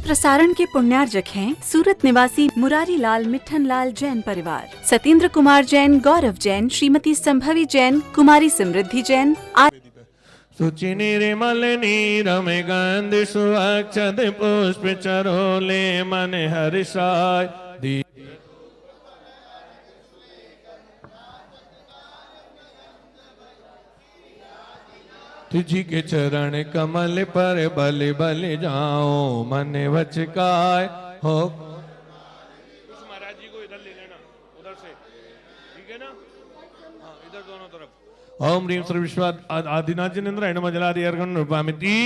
प्रसारण के पुण्यार्जक हैं सूरत निवासी मुरारी लाल मिठन लाल जैन परिवार, सत्येंद्र कुमार जैन, गौरव जैन, श्रीमती संभवी जैन, कुमारी समृद्धि जैन। सुचि निर्मल नीरमे गंध सुअक्षत पुष्प चरोले मन हर्षाय दी। तुझी के चरण कमल पर बल बल जाओ मन वचकाय हो। महाराज जी को इधर ले लेना, उधर से, ठीक है ना? हाँ, इधर दोनों तरफ। ओम ह्रीं श्री विश्व आदिनाथ जिनेन्द्राय नमः जलादि अर्घं रूपामिति।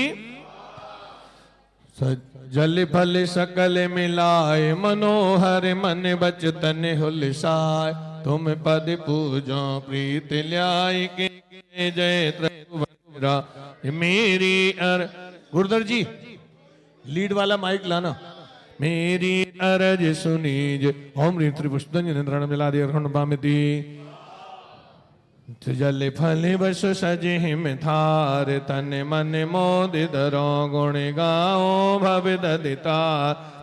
जल फल सकल मिलाए मनोहर मन बचतन हुलसाय। तुम पद पूजो प्रीत ल्याय के जय त्रिभुवन मेरी गुरुधर जी लीड वाला माइक लाना। मेरी अरज सुनीज। ओम ह्रीं त्रिपुष्पं जिनेन्द्राय मिलादि अर्घं रूपामिति। जल फल बस सजे हिम थार तन मन मोदित रो गुण गाओ भव ददिता।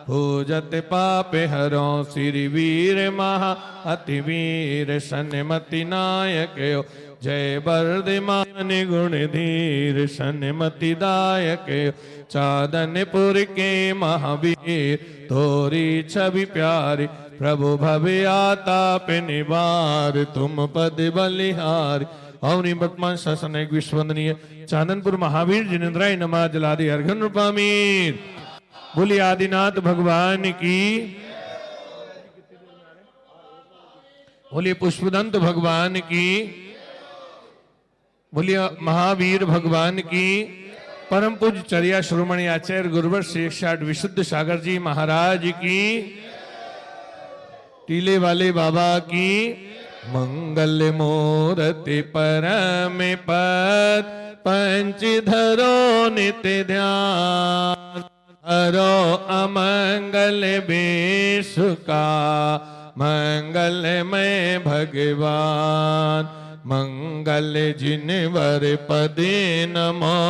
पूजत पाप हरो सिरि वीर महा अति वीर सन्मति नायक जय बर्दिमान गुण धीर सन्मति दायक। चादनपुर के महावीर तोरी छवि प्यारी प्रभु भव्य आताप निवार तुम पद बलिहार। और वर्तमान शासन एक विश्ववंदनीय चांदनपुर महावीर जिनेन्द्राय नमः जलादि अर्घं रूपामिति। बोलिए आदिनाथ भगवान की, बोलिए पुष्पदंत भगवान की, बोलिए महावीर भगवान की। परम पूज्य चर्या श्रोमणी आचार्य गुरुवर शेषाट विशुद्ध सागर जी महाराज की, टीले वाले बाबा की। मंगल मूर्ति परम पद पंच धरो नित्य ध्यान। हरो अमंगल बेसुका मंगल में भगवान। मंगल जिनवर पदे नमो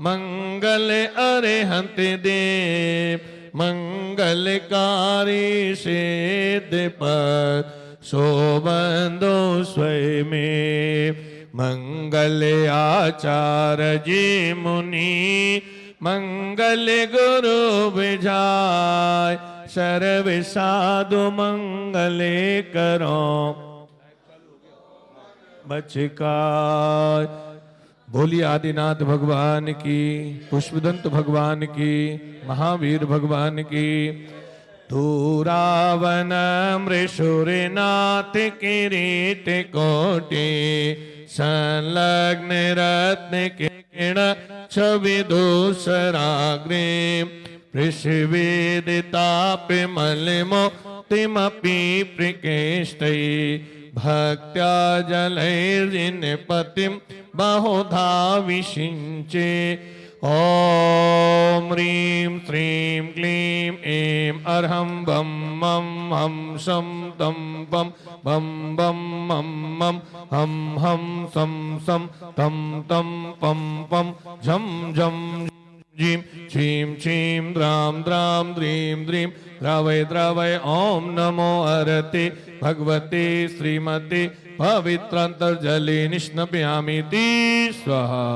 मंगल अरिहंत देव। मंगलकारी सिद्ध पर शोभंदो स्वयं। मंगल आचार्य जी मुनि मंगल गुरु विजाय। सर्व साधु मंगले करो बचकाय। बोलिए आदिनाथ भगवान की, पुष्पदंत भगवान की, महावीर भगवान की। धूरावन मृषुरनाथ किरीट कोटि संलग्न रत्न किरण छवि दूसराग्रे। पृष्ठवेदिताप मलमोक्तिमपि प्रकेष्टै। भक्त्या जलैर्जिन पतिं बहुधा विषिञ्चे। ओम ह्रीं श्रीं क्लीं ऐं अर्हं बम मम हम सम तम पम बम बम मम मम हम सम सम तम तम पम पम झम झम जीं छीं छीं द्रां द्रां द्रीं द्रीं द्रावय द्रावय। ओम नमो अरते भगवते श्रीमते पवित्रांतर्जले निष्णपयामीति स्वाहा।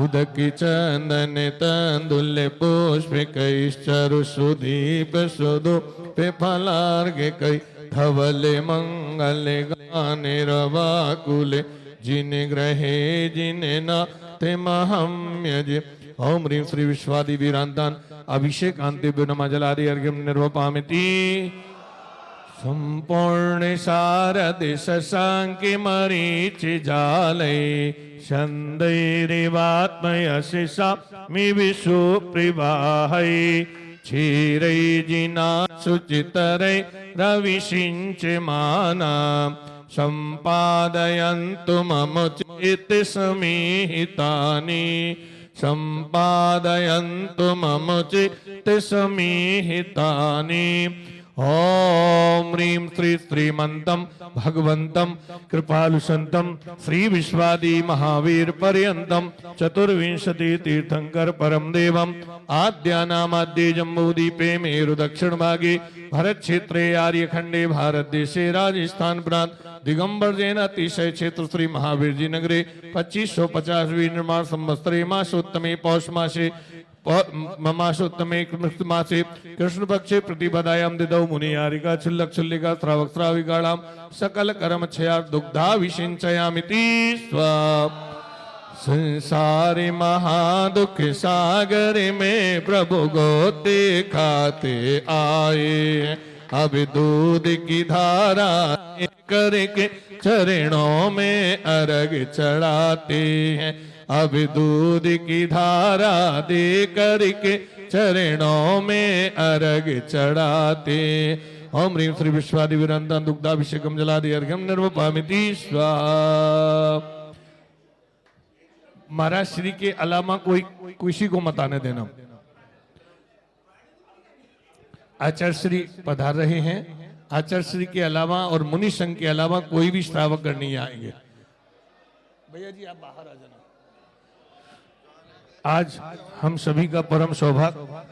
उदक चंदन तंदुल्य पुष्प कैश्चरु सुदीप सुदो पे फलार्घ कई। धवल मंगल गाने रवाकुले जिन ग्रहे जिन नाते महम्यज। ओम ह्रीं श्री विश्वादि वीरांतान अभिषेक अंतिभ्यो नमः जलादि अर्घ्यं निर्वपामिति। संपूर्ण शारद शशांकि मरीचि जालय। छंदैरिवात्मयशिषा मि विषुप्रिवाहै। क्षीरै जिना शुचितरै रविषिञ्चमाना। सम्पादयन्तु मम चित्त समीहितानि। सम्पादयन्तु मम चित्त समीहितानि। ओम ह्रीं श्री श्रीमंतम भगवंतम कृपालुसंतम श्री विश्वादि महावीर पर्यंतम चतुर्विंशति तीर्थंकर परम देवम आद्यानामाद्ये जम्बूदीपे मेरु दक्षिण भागे भरत क्षेत्रे आर्यखंडे भारत देशे राजस्थान प्रांत दिगंबर जैन अतिशय क्षेत्र श्री महावीर जी नगरे 2550 निर्माण संवत्सरे मासोत्तमे पौष मासे ममाशोत्तमे मासे कृष्ण पक्षे प्रतिपदायां दिदौ मुनियारिका छिल्लक छिल्लिका श्रावक श्राविकाणां सकल कर्म क्षया दुग्धा विषिंचयामिति स्वा संसारे महादुख सागर में प्रभु गोते खाते आए अब दूध की धारा करके चरणों में अर्घ चढ़ाते हैं अब दूध की धारा दे करके चरणों में अर्घ चढ़ाते ओम ह्रीं श्री विश्वादि विरंतम दुग्धाभिषेकम जलादि अर्घ्यम निर्वपामिति स्वा। महाराज श्री के अलावा कोई किसी को मत आने देना। आचार्य श्री पधार रहे हैं। आचार्य श्री के अलावा और मुनि संघ के अलावा कोई भी श्रावक नहीं आएंगे। भैया जी आप बाहर आ जाना। आज हम सभी का परम सौभाग्य।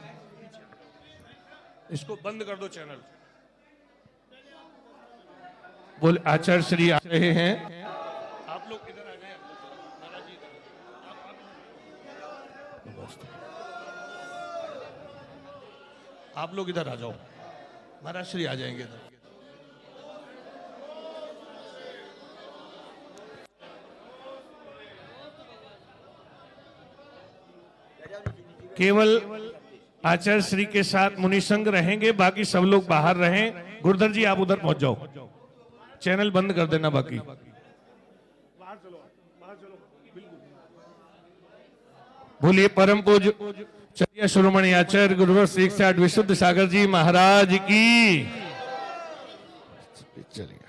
इसको बंद कर दो चैनल। बोले आचार्य श्री आ रहे हैं। आप लोग इधर आ जाए। महाराज जी आप लोग इधर आ जाओ। महाराज श्री आ जाएंगे इधर। केवल आचार्य श्री के साथ मुनि संघ रहेंगे, बाकी सब लोग बाहर रहें। गुरुधर जी आप उधर पहुंच जाओ। चैनल बंद कर देना। बाकी बोलिए परम पूज्य चर्या शिरोमणि आचार्य गुरुवर श्री 108 विशुद्ध सागर जी महाराज की। चलिए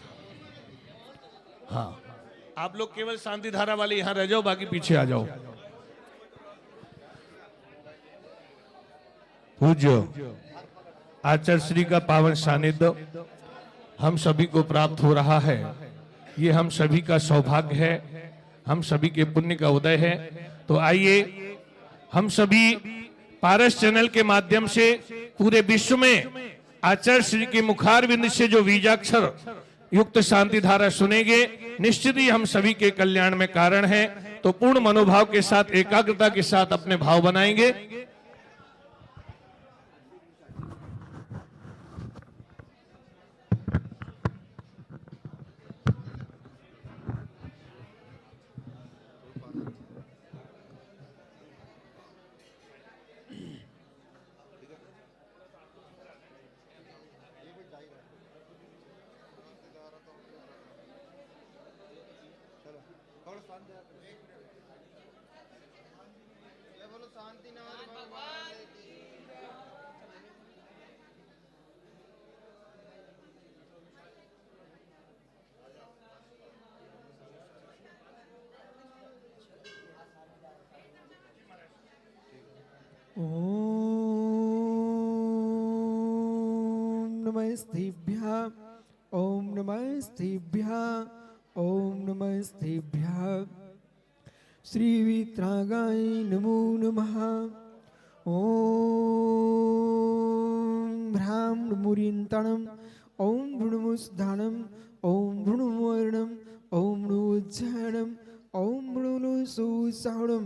हाँ आप लोग केवल शांति धारा वाले यहां रह जाओ, बाकी पीछे आ जाओ। पूज्य आचार्य श्री का पावन सानिध्य हम सभी को प्राप्त हो रहा है। ये हम सभी का सौभाग्य है, हम सभी के पुण्य का उदय है। तो आइए हम सभी पारस चैनल के माध्यम से पूरे विश्व में आचार्य श्री के मुखारविंद से जो बीजाक्षर युक्त शांति धारा सुनेंगे, निश्चित ही हम सभी के कल्याण में कारण है। तो पूर्ण मनोभाव के साथ, एकाग्रता के साथ अपने भाव बनाएंगे। ओम नमस्तेभ्यः ओम नमस्तेभ्यः श्री वित्रागाय नमो नमः। ओम भ्राम मुरिन्तणम ओम भृणमुस्धानम ओम भृणुवर्णम ओम भृणुज्जानम ओम भृणुसुसाहणम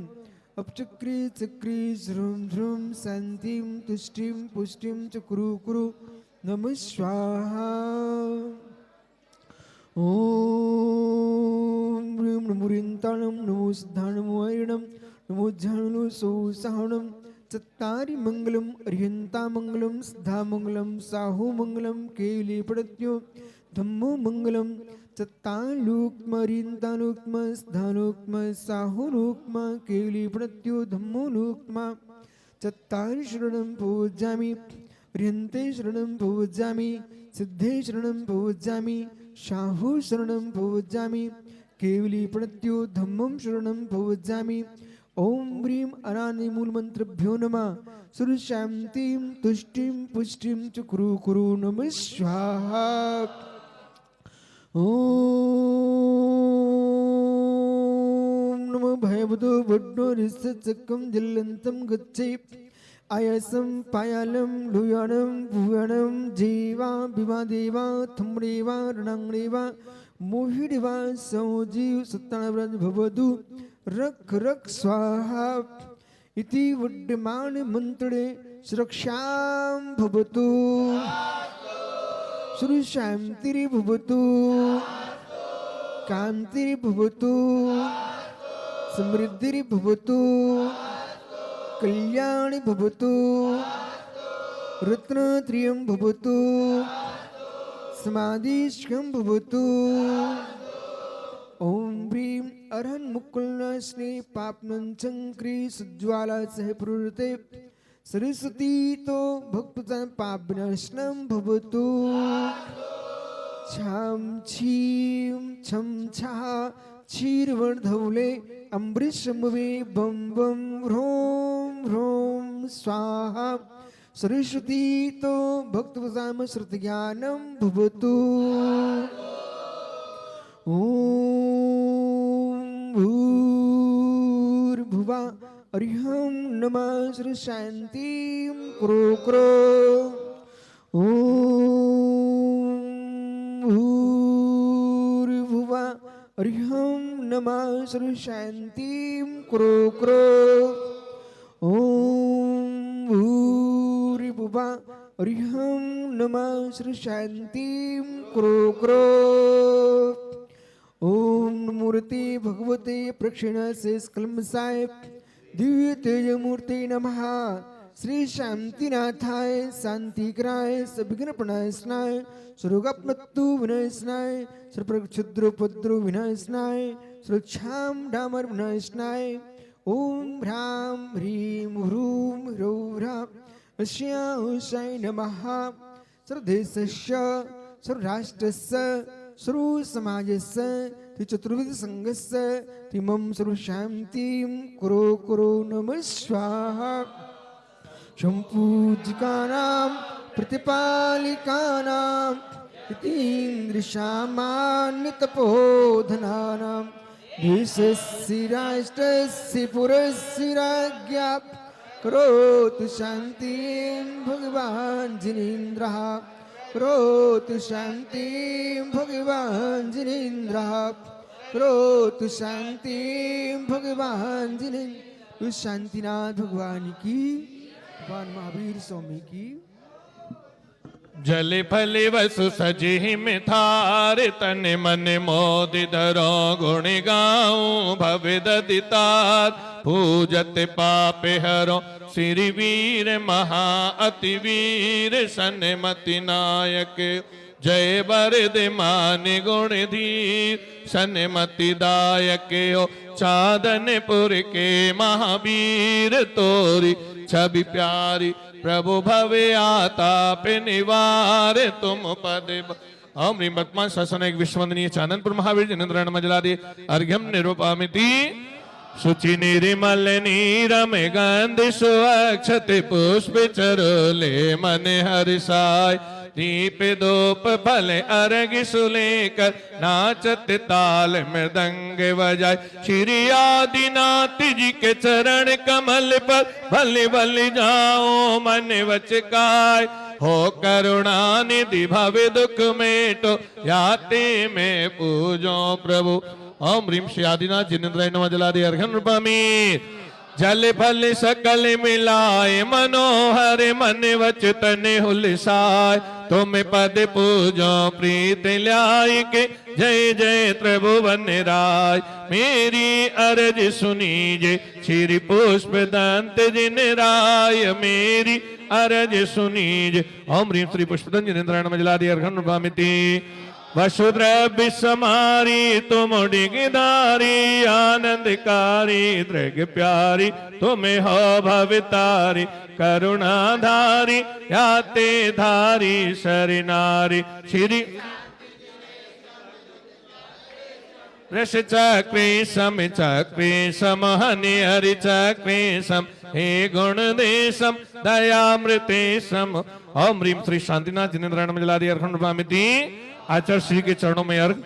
अपचक्रे चक्रे झ्रुम झ्रुम शांतिं तुष्टिं पुष्टिं च कुरु कुरु नमः स्वाहा। ओम ह्रीं मुरिन्तणं नमोस्धानं वैरणं नमोज्झानुसुसाहणं चत्तारि मंगलम अर्यन्ता मंगलम सिद्धा मंगलम साहु मंगलम केली पड़त्यो धम्मो मंगलम चत्तालुक्म अर्यन्तालुक्म सिद्धालुक्म साहुलुक्म केली पड़त्यो धम्मो लुक्म चत्तारि शरणं पूज्यामि अर्यन्ते शरणं पूज्यामि सिद्धे शरणं पूज्यामि साहु शरणं पूज्यामि केवली पड़त्यो धम्मं शरणं पूज्यामि ओम ह्रीं अनानि मूलमन्त्रभ्यो नमः सुरशान्तिं तुष्टिं पुष्टिं च कुरु कुरु नमः स्वाहा ओम नमो भयवतो वड्डो रिसचकं जलन्तं गच्छे आयसं पायालं लुयानं भुयानं जीवा विवादेवा थम्रेवा रणङ्रेवा मोहिडेवा सौजीव सत्तानव्रज भवतु रख रख स्वाहा इति विद्यमान मंत्रे सुरक्षां भवतु सुरशान्तिरि भवतु कान्तिरि भवतु समृद्धिरि भवतु कल्याणि भवतु रत्नत्रियं भवतु समाधिष्कं भवतु ओम ह्रीं अरहन् मुकुलनाशिनी पापनंचंक्री सुज्वाला सह प्रवृते सरस्वती तो भक्तजन पापनाशनं भवतु छाम छीम छम छः क्षीरवर्धौले अम्बरीशम्भवे बम बम ह्रों ह्रों स्वाहा सरस्वती तो भक्तवसाम श्रुतिज्ञानं भवतु ओम भूर्भुवः अर्हं नमः श्रीशान्तिं कुरु कुरु ओम भूर्भुवः अर्हं नमः श्रीशान्तिं कुरु कुरु ओम भूर्भुवः अर्हं नमः श्रीशान्तिं कुरु कुरु ओम मूर्ति भगवते प्रक्षिण से स्कलमसाय दिव्य तेज मूर्ति नमः श्री शांतिनाथाय शांतिकराय सविघ्न प्रणाशनाय सर्वगपमत्तु विनाशनाय सर्वक्षुद्र उपद्रव विनाशनाय सुरक्षां डामर विनाशनाय ओम ह्रां ह्रीं ह्रूं ह्रौं ह्रां अस्याय नमः सर्वदेशस्य सर्वराष्ट्रस्य सर्व समाजस्य चतुर्विध संघस्य तिमं सर्वशान्तिं कुरु कुरु नमः स्वाहा सम्पूजिकानां प्रतिपालिकानां इतीन्द्रिशामान्यतपोधनानां देशस्य राष्ट्रस्य पुरस्य राज्ञा करोतु शान्तिं भगवान् जिनेन्द्रः करोतु शान्तिं भगवान् जिनेन्द्रः करोतु शान्तिं भगवान् जिनेन्द्र शांतिनाथ भगवान की भगवान महावीर स्वामी की जल फल वसु सजहि मिथार तन मन मोदि धरो गुण गाऊं भव ददितार पूजत पाप हरो श्री वीर महा अति वीर सन्मति नायक जय बरद मान गुण धीर सन्मति दायक हो चादनपुर के महावीर तोरी छवि प्यारी प्रभु भवे आताप निवार तुम पद ओम ह्रीं वर्तमान शासन एक विश्ववंदनीय चाननपुर महावीर जिनेन्द्र मजलादि अर्घ्यम निरूपामिति शुचि निर्मल नीरम गंध सुअक्षत पुष्प चरोले मन हर्षाय दीप दोप फल अर्घ सुलेकर नाचत ताल मृदंग बजाय श्री आदिनाथ जी के चरण कमल पर भल भल जाओ मन वचकाय हो करुणा निधि भव दुख मेटो याते में पूजो प्रभु ओम ह्रीं श्री आदिनाथ जिनेन्द्राय नमः जलादि अर्घ्यं रूपामि जल फल सकल मिलाय मनोहर मन वचतन हुलसाय तुम पद पूजो प्रीत ल्याय के जय जय त्रिभुवन राय मेरी अरज सुनीजे श्री पुष्प दंत जिन राय मेरी अरज सुनीजे ओम ह्रीं श्री पुष्पदंत जिनेन्द्राय नमः जलादि अर्घ्यं रूपामि वसुद्रव्य समारी तुम डिगदारी आनंदकारी दृग प्यारी तुम्हें हो भवतारी करुणाधारी याते धारी शरणारी श्री वृष चक्रेशम चक्रेशम हनि चक्रेशम हे गुणदेशम दयामृतेशम। ओम ह्रीम श्री शांतिनाथ जिनेन्द्रायण में जला दिया अर्घ पामिति। आचार्य श्री के चरणों में अर्घ।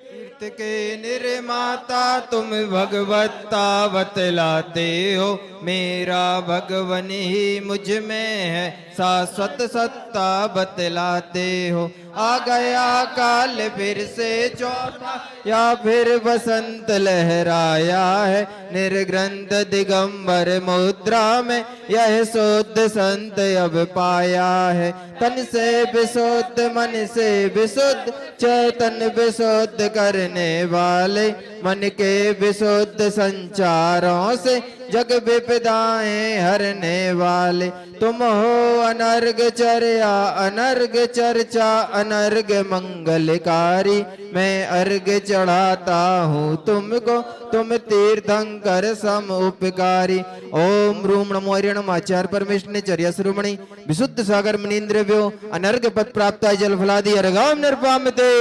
कीर्त के निर्माता तुम भगवत्ता बतलाते हो, मेरा भगवन ही मुझ में है शाश्वत सत्ता बतलाते हो। आ गया काल फिर से चौथा या फिर बसंत लहराया है, निर्ग्रंथ दिगंबर मुद्रा में यह शुद्ध संत अब पाया है। तन से विशुद्ध मन से विशुद्ध चैतन विशुद्ध करने वाले, मन के विशुद्ध संचारों से जग विपदाएं हरने वाले। तुम हो अनर्ग चर्या अनर्ग चर्चा अनर्ग मंगलकारी, मैं अर्घ चढ़ाता हूँ तुमको तुम तीर्थंकर सम उपकारी। ओम रूम नमो हरिणम आचार्य परमेश्वर ने चर्या श्रोमणी विशुद्ध सागर मनीन्द्र व्यो अनर्ग पद प्राप्त जल फलादि अर्घाम निर्पामते।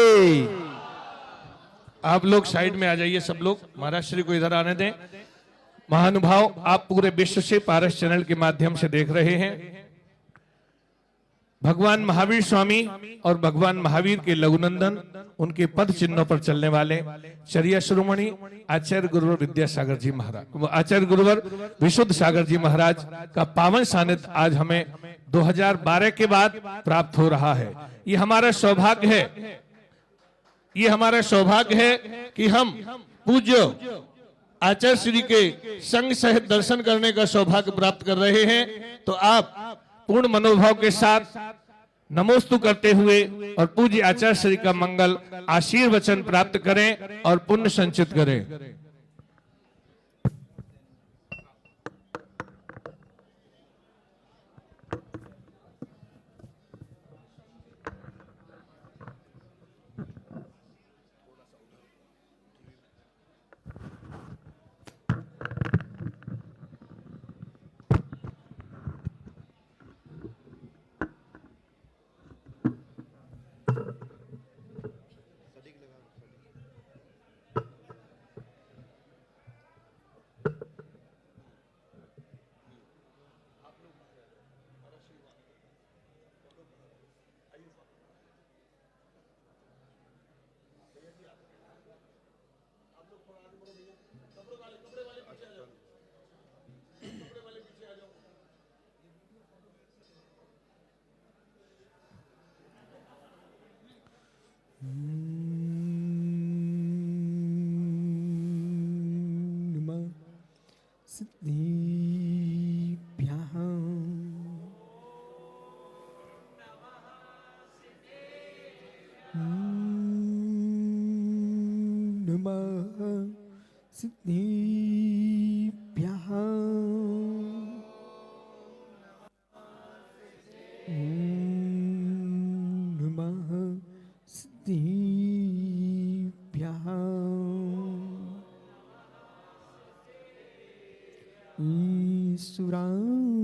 आप लोग साइड में आ जाइए, सब लोग महाराज श्री को इधर आने दें। महानुभाव, आप पूरे विश्व से पारस चैनल के माध्यम से देख रहे हैं। भगवान महावीर स्वामी और भगवान महावीर के लघुनंदन, उनके पद चिन्हों पर चलने वाले चर्या शिरोमणि आचार्य गुरुवर विद्यासागर जी महाराज, आचार्य गुरुवर विशुद्ध सागर जी महाराज का पावन सानिध्य आज हमें 2012 के बाद प्राप्त हो रहा है। ये हमारा सौभाग्य है, ये हमारा सौभाग्य है कि हम पूज्य आचार्य श्री के संग सहित दर्शन करने का सौभाग्य प्राप्त कर रहे हैं। तो आप पूर्ण मनोभाव के साथ नमोस्तु करते हुए और पूज्य आचार्य श्री का मंगल आशीर्वचन प्राप्त करें और पुण्य संचित करें।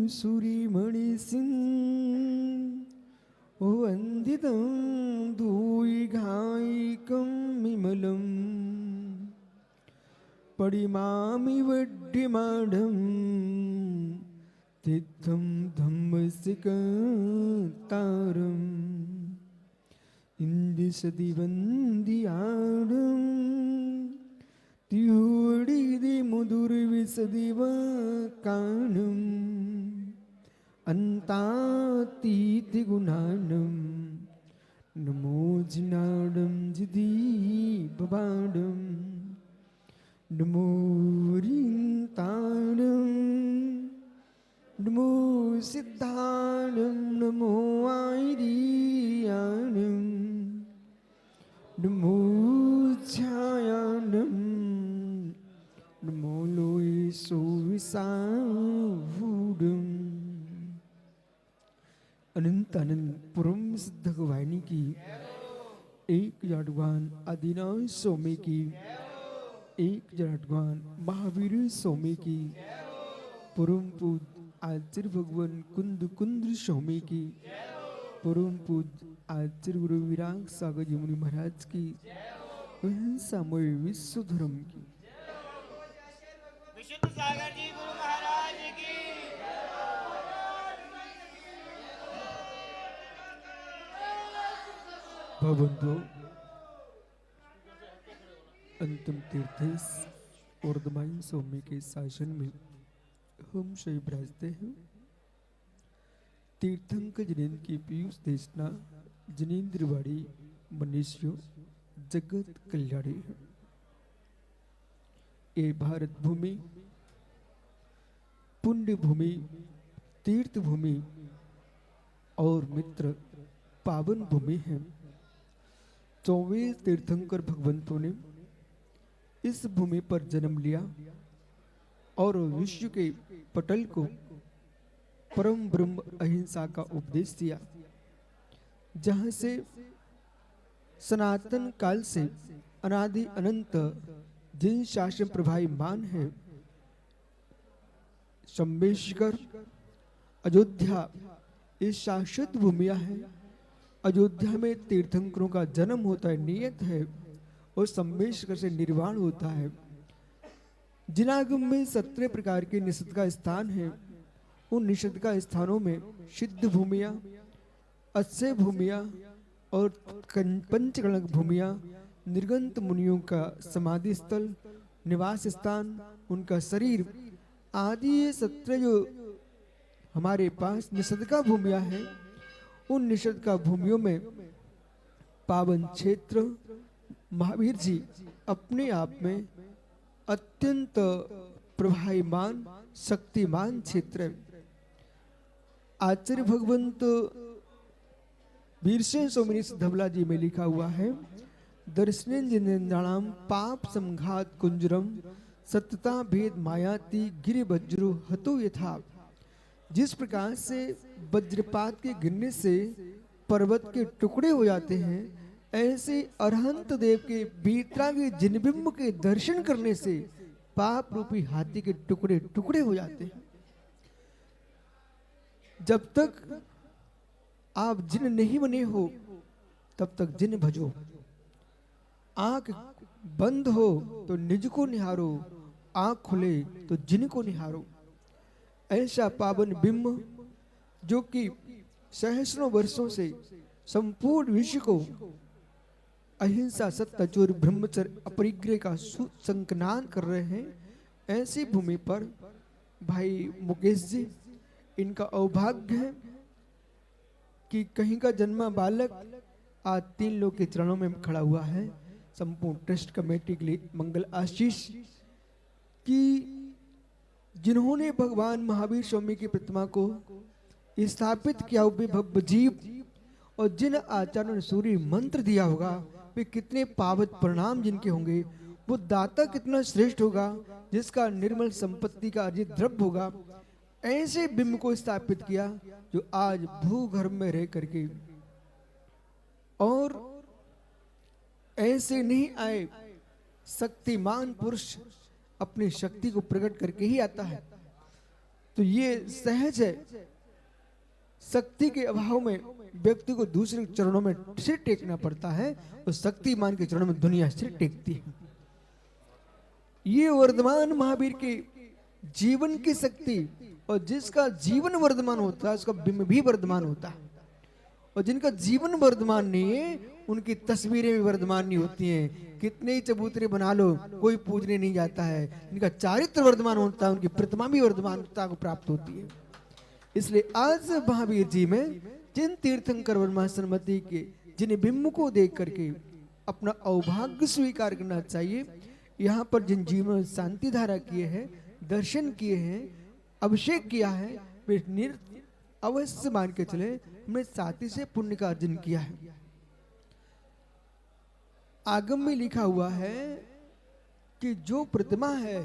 सुरी मणि सिंह वंदितं दूई घायिकं विमलं परिमामि वड्डिमाढं तीर्थं धम्मसिकतारम् इंदिशति वंदियाडं तिहुडिदि मुदुर्विसदिव कानं अंतातीति गुणानं नमो जिनाडं जिदी बबाडं नमो रिंताडं नमो सिद्धाडं नमो आयरियाडं नमो छायाडं नमो लोय सोविसावुडं। अनंत अनंत परम सिद्ध वाहिनी की एक जाटवान आदिनाथ स्वामी की, एक जाटवान महावीर स्वामी की, परम पूज्य आचार्य भगवान कुंद कुंद्र स्वामी की, परम पूज्य आचार्य गुरु विराग सागर जी मुनि महाराज की, अहिंसामय विश्व धर्म की। विशुद्ध सागर जी गुरु महाराज की। भगवंतो अंतिम तीर्थेश वर्धमान स्वामी के शासन में हम शैव विराजते हैं। तीर्थंकर जिनेन्द्र की पीयूष देशना जिनेन्द्रवाड़ी मनुष्य जगत कल्याणी है। ये भारत भूमि पुण्य भूमि, तीर्थ भूमि और मित्र पावन भूमि है। 24 तीर्थंकर भगवंतों ने इस भूमि पर जन्म लिया और विश्व के पटल को परम ब्रह्म अहिंसा का उपदेश दिया, जहां से सनातन काल से अनादि अनंत जिन शासन प्रभायमान है, शंबेशकर अयोध्या ये शासित भूमिया है। अयोध्या में तीर्थंकरों का जन्म होता है, नियत है, और शंबेशकर से निर्वाण होता है। जिनागम में 17 प्रकार के निषद का स्थान है। उन निषद का स्थानों में सिद्ध भूमिया, अक्षय भूमिया और पंचगणक भूमिया, निर्गंत मुनियों का समाधि स्थल, निवास स्थान, उनका शरीर आदि ये 17 जो हमारे पास निषद का भूमिया है, उन निषद का भूमियों में पावन क्षेत्र महावीर जी अपने आप में अत्यंत प्रभायमान शक्तिमान क्षेत्र है। आचार्य भगवंत वीरसेन स्वामी धवला जी में लिखा हुआ है, दर्शनेन जिनेन्द्राणाम पाप संघात कुंजरम सतता भेद मायाति गिरि वज्रो हतो यथा। जिस प्रकार से वज्रपात के गिरने से पर्वत के टुकड़े हो जाते हैं, ऐसे अरहंत देव के वीतरागी जिनबिंब के दर्शन करने से पाप रूपी हाथी के टुकड़े टुकड़े हो जाते हैं। जब तक आप जिन नहीं बने हो तब तक जिन भजो। आंख बंद हो तो निज को निहारो, आंख खुले तो जिन को निहारो। ऐसा पावन बिंब जो कि सहस्रों वर्षों से संपूर्ण विश्व को अहिंसा सत्य चोर ब्रह्मचर्य अपरिग्रह का संकनान कर रहे हैं, ऐसी भूमि पर भाई मुकेश जी इनका अवभाग्य है कि कहीं का जन्मा बालक आज 3 लोग के चरणों में खड़ा हुआ है। संपूर्ण ट्रस्ट कमेटी के लिए मंगल आशीष कि जिन्होंने भगवान महावीर स्वामी की प्रतिमा को स्थापित किया हुए भव्य जीव और जिन आचार्यों ने सूर्य मंत्र दिया होगा, वे कितने पावन परिणाम जिनके होंगे, वो दाता कितना श्रेष्ठ होगा जिसका निर्मल संपत्ति का अर्जित द्रव्य होगा। ऐसे बिंब को स्थापित किया जो आज भूगर्भ में रह करके, और ऐसे नहीं आए, शक्तिमान पुरुष अपनी शक्ति को प्रकट करके ही आता है। तो ये सहज है, शक्ति के अभाव में व्यक्ति को दूसरे चरणों में सिर टेकना पड़ता है और शक्तिमान के चरणों में दुनिया सिर टेकती है। ये वर्धमान महावीर के जीवन की शक्ति, और जिसका जीवन वर्धमान होता है उसका बिंब भी वर्धमान होता है, और जिनका जीवन वर्धमान नहीं है उनकी तस्वीरें भी वर्धमान नहीं होती हैं। कितने ही चबूतरे बना लो, कोई पूजने नहीं जाता है। जिनका चारित्र वर्धमान होता है उनकी प्रतिमा भी वर्धमानता को प्राप्त होती है। इसलिए आज महावीर जी में जिन तीर्थंकर वर्मा सन्मति के जिन बिंब को देख करके अपना अवभाग्य स्वीकार करना चाहिए। यहाँ पर जिन जीवों ने शांति धारा किए हैं, दर्शन किए हैं, अभिषेक किया है, वे अवश्य मान के चले हमने साथी से पुण्य का अर्जन किया है। आगम में लिखा हुआ है कि जो प्रतिमा है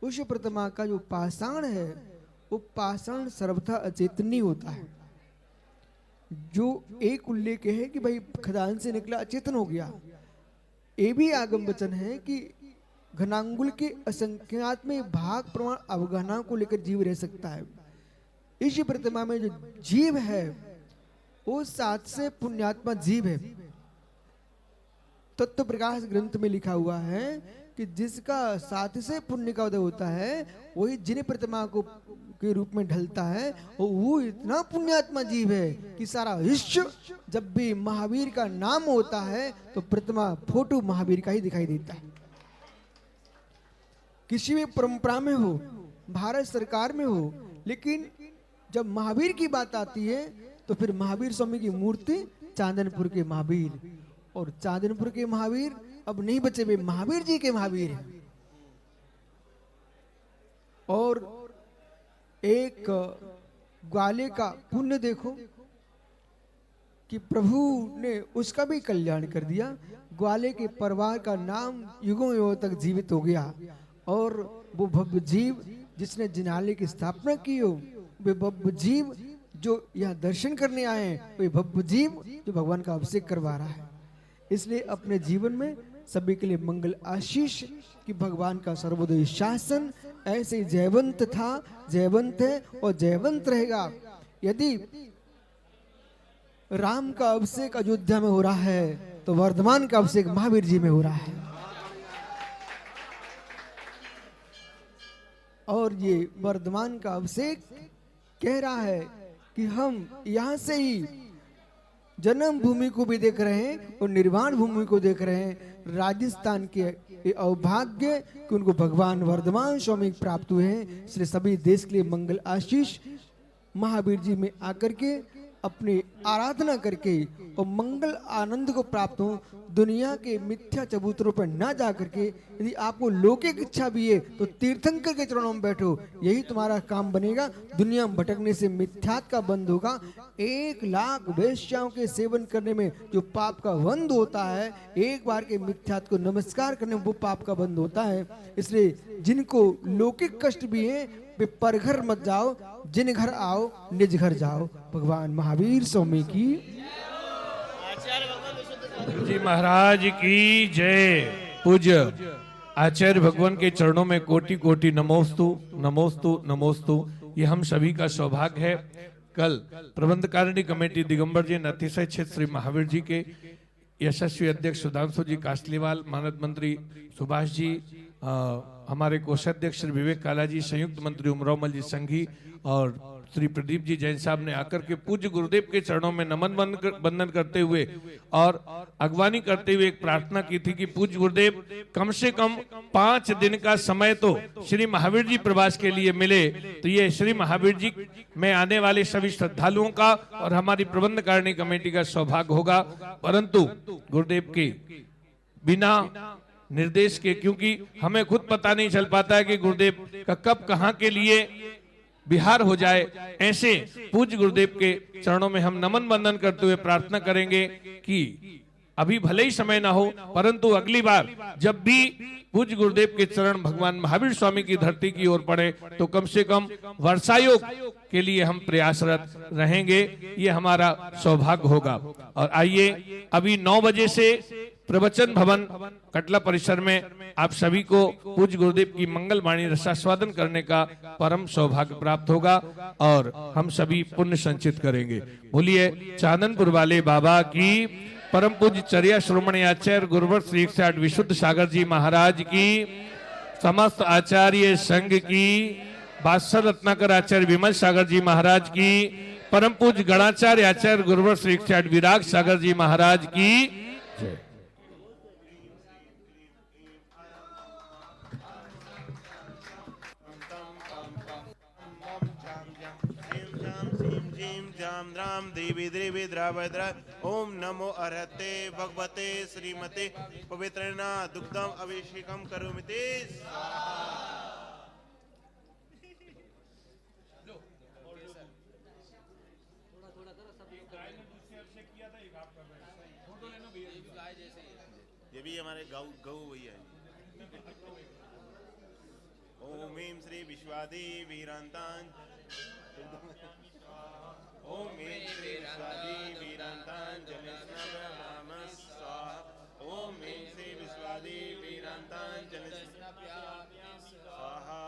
उस प्रतिमा का जो पाषाण है वो पाषाण सर्वथा अचेतनीय होता है। जो एक उल्लेख है कि भाई खदान से निकला अचेतन हो गया, ये भी आगम वचन है कि घनांगुल के असंख्यात में भाग प्रमाण अवगणना को लेकर जीव रह सकता है। इस प्रतिमा में जो जीव है वो 7 से पुण्यात्मा जीव है। तत्व प्रकाश ग्रंथ में लिखा हुआ है कि जिसका साथ से पुण्य का उदय होता है वही जिन प्रतिमा को के रूप में ढलता है और वो इतना पुण्यात्मा जीव है कि सारा विश्व जब भी महावीर का नाम होता है तो प्रतिमा फोटो महावीर का ही दिखाई देता है। किसी भी परंपरा में हो, भारत सरकार में हो, लेकिन जब महावीर की बात आती है तो फिर महावीर स्वामी की मूर्ति चांदनपुर के महावीर, और चांदनपुर के महावीर अब नहीं बचे वे महावीर जी के महावीर हैं। और एक ग्वाले का पुण्य देखो कि प्रभु ने उसका भी कल्याण कर दिया। ग्वाले के परिवार का नाम युगों युगों तक जीवित हो गया, और वो भव्य जीव जिसने जिनालय की स्थापना की हो, वे भव्य जीव जो यहाँ दर्शन करने आए हैं, वे भव्य जीव जो भगवान का अभिषेक करवा रहा है। इसलिए अपने जीवन में सभी के लिए मंगल आशीष कि भगवान का सर्वोदय शासन ऐसे जयवंत था, जयवंत है और जयवंत रहेगा। यदि राम का अभिषेक अयोध्या में हो रहा है तो वर्धमान का अभिषेक महावीर जी में हो रहा है। और ये वर्धमान का अभिषेक कह रहा है कि हम यहाँ से ही जन्म भूमि को भी देख रहे हैं और निर्वाण भूमि को देख रहे हैं। राजस्थान के अभाग्य कि उनको भगवान वर्धमान स्वामी प्राप्त हुए हैं। इसलिए सभी देश के लिए मंगल आशीष महावीर जी में आकर के अपनी आराधना करके और मंगल आनंद को प्राप्त हो। दुनिया के मिथ्या चबूतरों पर ना जा करके, यदि आपको लौकिक इच्छा भी है तो तीर्थंकर के चरणों में बैठो, यही तुम्हारा काम बनेगा। दुनिया में भटकने से मिथ्यात का बंध होगा। 1 लाख वेश्याओं के सेवन करने में जो पाप का बंध होता है, एक बार के मिथ्यात को नमस्कार करने में वो पाप का बंध होता है। इसलिए जिनको लौकिक कष्ट भी है वे पर घर मत जाओ, जिन घर आओ निज घर जाओ। भगवान महावीर स्वामी की जी महाराज की जय। पूज्य आचार्य भगवान के चरणों में कोटि कोटि नमोस्तु नमोस्तु नमोस्तु। ये हम सभी का सौभाग्य है। कल प्रबंधकारिणी कमेटी दिगंबर जी अतिशय क्षेत्र श्री महावीर जी के यशस्वी अध्यक्ष सुधांशु जी कासलीवाल, मानद मंत्री सुभाष जी, हमारे कोषाध्यक्ष श्री विवेक काला जी, संयुक्त मंत्री उमराव जी संघी और श्री प्रदीप जी जैन साहब ने आकर के पूज्य गुरुदेव के चरणों में नमन बंदन करते हुए और अगवानी करते हुए एक प्रार्थना की थी कि पूज्य गुरुदेव कम से कम 5 दिन का समय तो श्री महावीर जी प्रवास के लिए मिले, तो ये श्री महावीर जी में आने वाले सभी श्रद्धालुओं का और हमारी प्रबंधकारिणी कमेटी का सौभाग्य होगा। परंतु गुरुदेव के बिना निर्देश के, क्योंकि हमें खुद पता नहीं चल पाता है कि गुरुदेव का कब कहां के लिए बिहार हो जाए, ऐसे पूज्य गुरुदेव के चरणों में हम नमन बंदन करते हुए प्रार्थना करेंगे कि अभी भले ही समय ना हो, परंतु अगली बार जब भी पूज्य गुरुदेव के चरण भगवान महावीर स्वामी की धरती की ओर पड़े तो कम से कम वर्षायोग के लिए हम प्रयासरत रहेंगे। ये हमारा सौभाग्य होगा। और आइए अभी 9 बजे से प्रवचन भवन कटला परिसर में आप सभी को पूज्य गुरुदेव की मंगल वाणी रसास्वादन करने का परम सौभाग्य प्राप्त होगा और हम सभी पुण्य संचित करेंगे। बोलिए चांदनपुर वाले बाबा की, परम पूज्य चर्या श्रोमणी आचार्य गुरुवर श्री 108 विशुद्ध सागर जी महाराज की, समस्त आचार्य संघ की, बादशाह रत्नाकर आचार्य विमल सागर जी महाराज की, परम पूज्य गणाचार्य आचार्य गुरुवर श्री 108 विराग सागर जी महाराज की जय। राम देवी देवी द्रावद्र। ओम नमो अरहते भगवते श्रीमते पवित्रेण दुग्धम अभिषेकम करोमिते। ये भी हमारे गौ भैया है। ओम ह्रीं श्री विश्वादी वीरांतान, ओम ह्रीं श्री विश्वादी वीरांतान जलस्नाम स्वाहा। ओम ह्रीं श्री विश्वादी वीरांतान स्वाहा।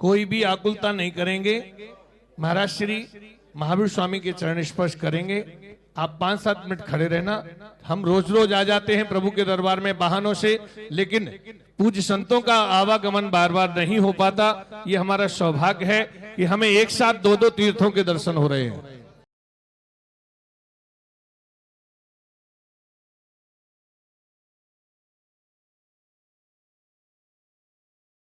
कोई भी आकुलता नहीं करेंगे। महाराज श्री महावीर स्वामी के चरण स्पर्श करेंगे। आप 5-7 मिनट खड़े रहना। हम रोज रोज आ जाते हैं प्रभु के दरबार में वाहनों से, लेकिन पूज्य संतों का आवागमन बार बार नहीं हो पाता। ये हमारा सौभाग्य है कि हमें एक साथ 2-2 तीर्थों के दर्शन हो रहे हैं।